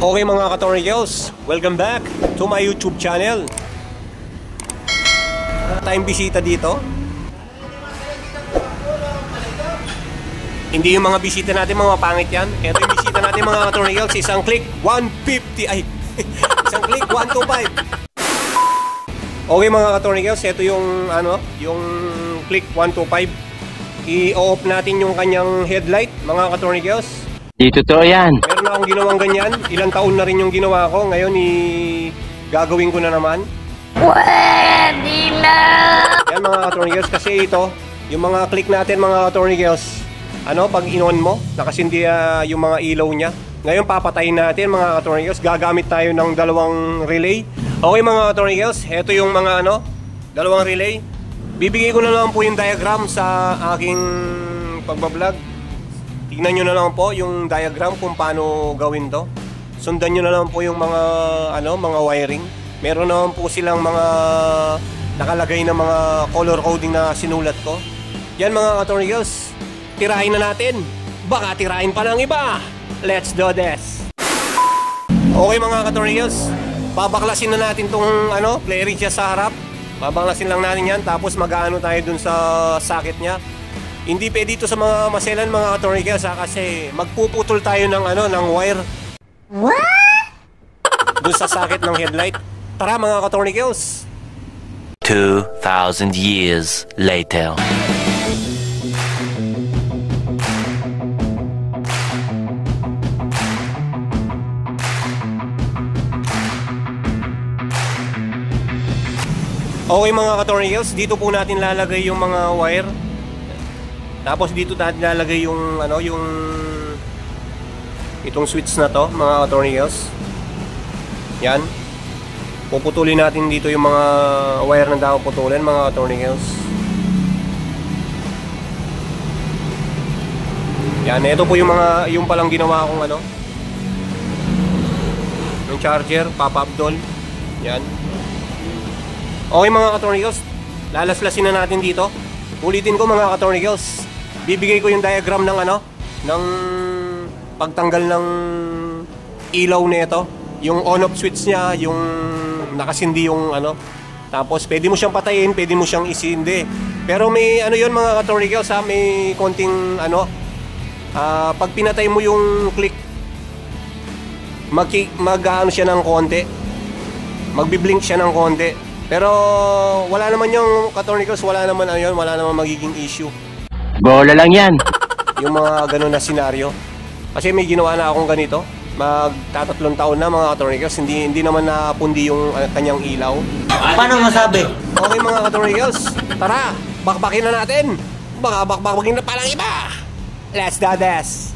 Okay mga ka-Tornigels, welcome back to my YouTube channel. Tayong bisita dito. Hindi yung mga bisita natin mga pangit yan. Ito yung bisita natin mga ka-Tornigels. Isang click 150. Ay, isang click 125. Okay mga ka-Tornigels, ito yung yung click 125. I-off natin yung kanyang headlight mga ka-Tornigels. Di totoo yan. Meron akong ginawang ganyan. Ilang taon na rin yung ginawa ko. Ngayon, gagawin ko na naman. Pwede na! Yan mga ka-Tornigels. Kasi ito, yung mga click natin mga ka-Tornigels, pag in-on mo, nakasindi yung mga ilaw niya. Ngayon, papatayin natin mga ka-Tornigels. Gagamit tayo ng dalawang relay. Okay mga ka-Tornigels, ito yung mga dalawang relay. Bibigay ko na lang po yung diagram sa aking pagbablog. Tignan nyo na lang po yung diagram kung paano gawin to. Sundan nyo na lang po yung mga mga wiring. Meron naman po silang mga nakalagay na mga color coding na sinulat ko. Yan mga ka-Tornigels, tirahin na natin. Baka tirahin pa ng iba. Let's do this. Okay mga ka-Tornigels, babaklasin na natin tong play area sa harap. Babaklasin lang natin yan, tapos mag-aano tayo dun sa socket nya. Hindi pwede dito sa mga maselan mga ka-Tornigels kasi magpuputol tayo ng ng wire. What? Doon sa socket ng headlight. Tara mga ka-Tornigels. 2,000 years later. Okay mga ka-Tornigels, dito po natin lalagay yung mga wire. Tapos dito natin lalagay yung itong switch na to mga ka-Tornigels. Yan. Puputulin natin dito yung mga wire na dapat putulin mga ka-Tornigels. Yan, ito po yung palang ginawa kong yung charger, Papa Abdol. Yan. Okay mga ka-Tornigels, lalaslasin na natin dito. Ulitin ko mga ka-Tornigels, bibigay ko yung diagram ng ng pagtanggal ng ilaw nito, yung on-off switch niya, yung nakasindi yung tapos pwede mo siyang patayin, pwede mo siyang isindi. Pero may yun mga ka-Tornigels may konting pag pinatay mo yung click, mag-ano siya ng konti, magbi-blink siya ng konti. Pero wala naman yung ka-Tornigels, wala naman wala naman magiging issue. Bola lang yan. Yung mga ganun na senaryo. Kasi may ginawa na akong ganito. Magtatatlong taon na mga ka-Tornigels, hindi naman napundi yung kanyang ilaw. Paano masabi? Okay mga ka-Tornigels, tara, bakbakin na natin. Baka bakbakin na palang iba. Let's do this.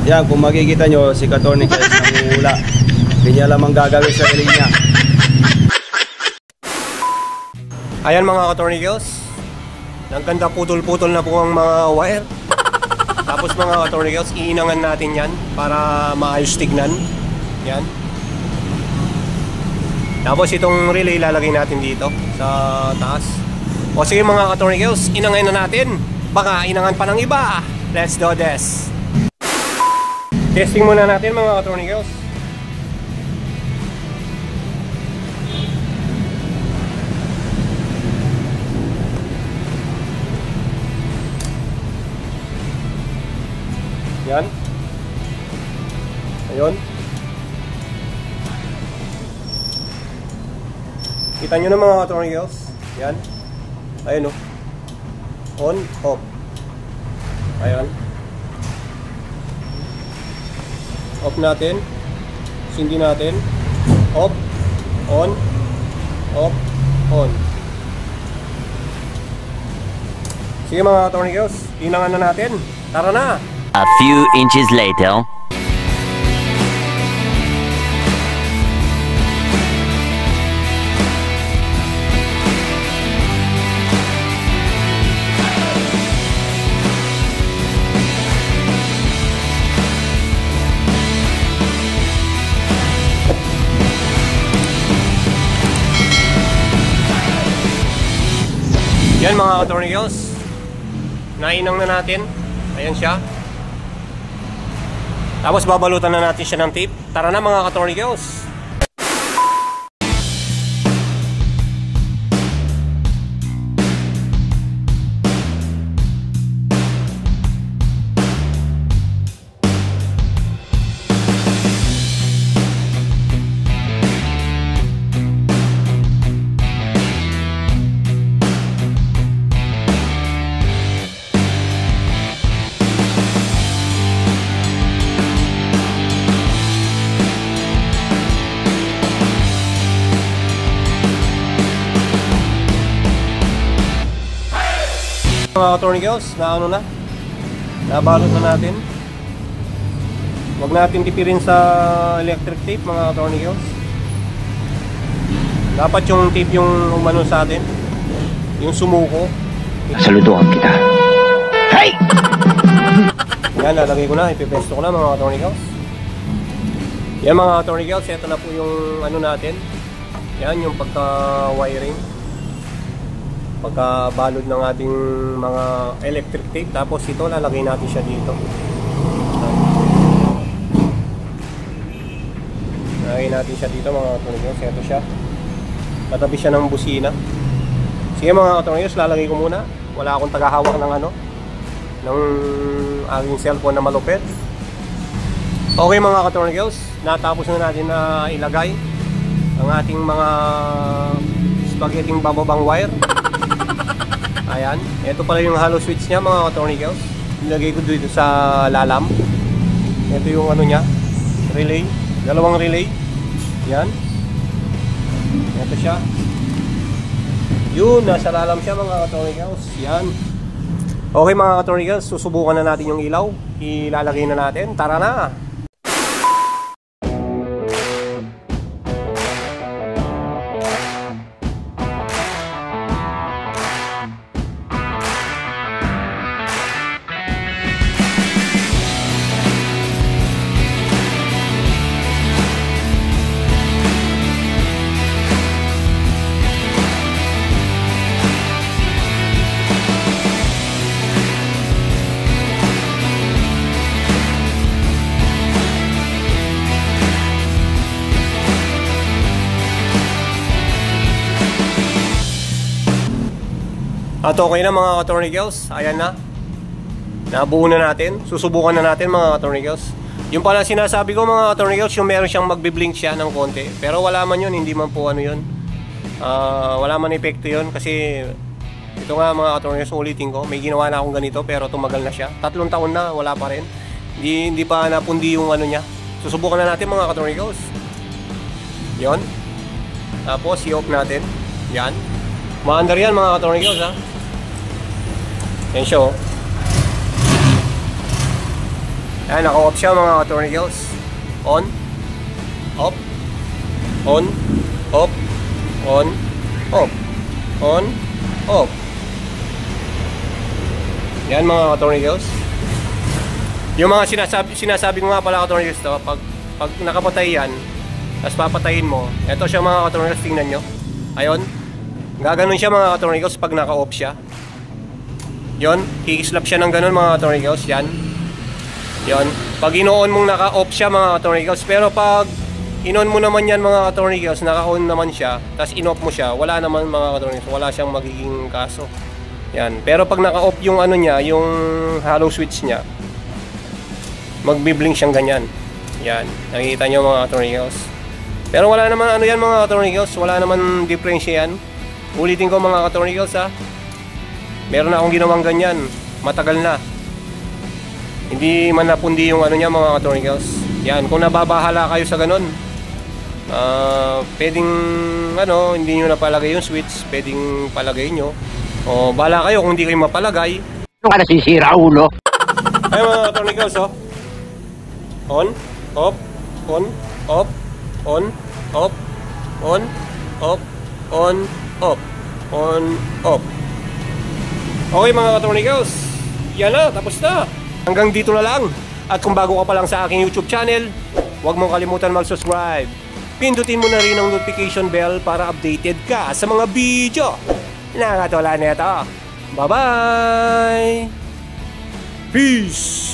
Yan, kung makikita nyo, si ka-Tornigels nangungula. Hindi niya alam ang gagawin sa linya. Ayan mga ka-Tornigels, ang ganda putol-putol na po ang mga wire. Tapos mga ka-Tornigels, iinangan natin yan para maayos tignan. Yan. Tapos itong relay lalagay natin dito sa taas. O sige mga ka-Tornigels, inangay na natin. Baka inangan pa ng iba. Let's do this. Testing muna natin mga ka-Tornigels. Yan. Ayun. Kita nyo na mga ka-Tornigels. Yan. Ayun o. On, off. Ayan. Off natin. Sindi natin. Off. On. Off. On. Sige mga ka-Tornigels, inangan na natin. Tara na! A few inches later. Yan mga ka-tornillos. Nainang na natin. Ayan siya. Tapos babalutan na natin siya ng tape. Tara na mga ka-tornillos. Mga ka-tornillos, na ano na, nabalot na natin. Huwag natin tipirin sa electric tape mga ka-tornillos. Dapat yung tape yung umano sa atin, yung sumuko. Saludoan kita. Hey! Yan, lalagay ko na, ipipesto ko na mga ka-tornillos. Yan mga ka-tornillos, ito na po yung ano natin. Yan yung pagka-wiring, pagkabalod ng ating mga electric tape. Tapos ito lalagay natin siya dito. Lalagay natin siya dito mga ka-tornillos. Ito siya, katabi siya ng busina. Sige mga ka-tornillos, lalagay ko muna. Wala akong tagahawak ng ano, ng aking cellphone na malupit. Okay mga ka-tornillos, natapos na natin na ilagay ang ating mga spaghetting bababang wire. Ayan, ito pala yung hollow switch niya mga ka-tornillos. Nilagay ko dito sa lalam. Ito yung ano niya, relay, dalawang relay. Yan, ito siya. Yun, nasa lalam siya mga ka-tornillos. Yan. Okay mga ka-tornillos, susubukan na natin yung ilaw. Ilalagay na natin, tara na. At okay na mga ka-tornillos, ayan na. Nabuo na natin, susubukan na natin mga ka-tornillos. Yung pala sinasabi ko mga ka-tornillos, yung meron siyang magbiblink siya ng konti. Pero wala man yun, hindi man po ano yun. Wala man epekto yun kasi ito nga mga ka-tornillos, ulitin ko, may ginawa na akong ganito pero tumagal na siya. 3 taon na, wala pa rin. Hindi pa napundi yung ano niya. Susubukan na natin mga ka-tornillos. Yon. Tapos i-off natin. Yan. Maandar yan mga ka-tornillos ha. Yan siya oh. Yan, naka-off siya mga ka-tornillos. On. Off. On. Off. On. Off. On. Off. Yan mga ka-tornillos. Yung mga sinasabi ko nga pala ka-tornillos to, pag nakapatay yan, tapos papatayin mo, eto siya mga ka-tornillos, tingnan nyo. Ayun. Gaganon siya mga ka-tornillos pag naka-off siya. Yon, kikislap siya ng ganon mga ka-tornillos. Yan. Yon. Pag ino-on mong naka-off siya mga ka-tornillos. Pero pag in-on mo naman yan mga ka-tornillos, naka-on naman siya, tapos in-off mo siya, wala naman mga ka-tornillos, wala siyang magiging kaso. Yan. Pero pag naka-off yung ano niya, yung hollow switch niya, magbi-blink siyang ganyan. Yan. Nakikita nyo mga ka-tornillos. Pero wala naman ano yan mga ka-tornillos, wala naman diferensya yan. Ulitin ko mga ka-tornillos ha. Meron na akong ginawang ganyan, matagal na. Hindi man napundi yung ano niya mga ka-tornillos. Yan, kung nababahala kayo sa ganun, pwedeng ano, hindi nyo napalagay yung switch, pwedeng palagay nyo. O bahala kayo kung hindi kayo mapalagay. Ano ka nasisira, ulo? Ayun mga ka-tornillos oh. On, off, on, off, on, off, on, off, on, off, on, off. Okay mga ka-tornillos, yan na, tapos na. Hanggang dito na lang. At kung bago ka pa lang sa aking YouTube channel, huwag mong kalimutan mag-subscribe. Pindutin mo na rin ang notification bell para updated ka sa mga video nakakatulad nito. Bye-bye! Peace!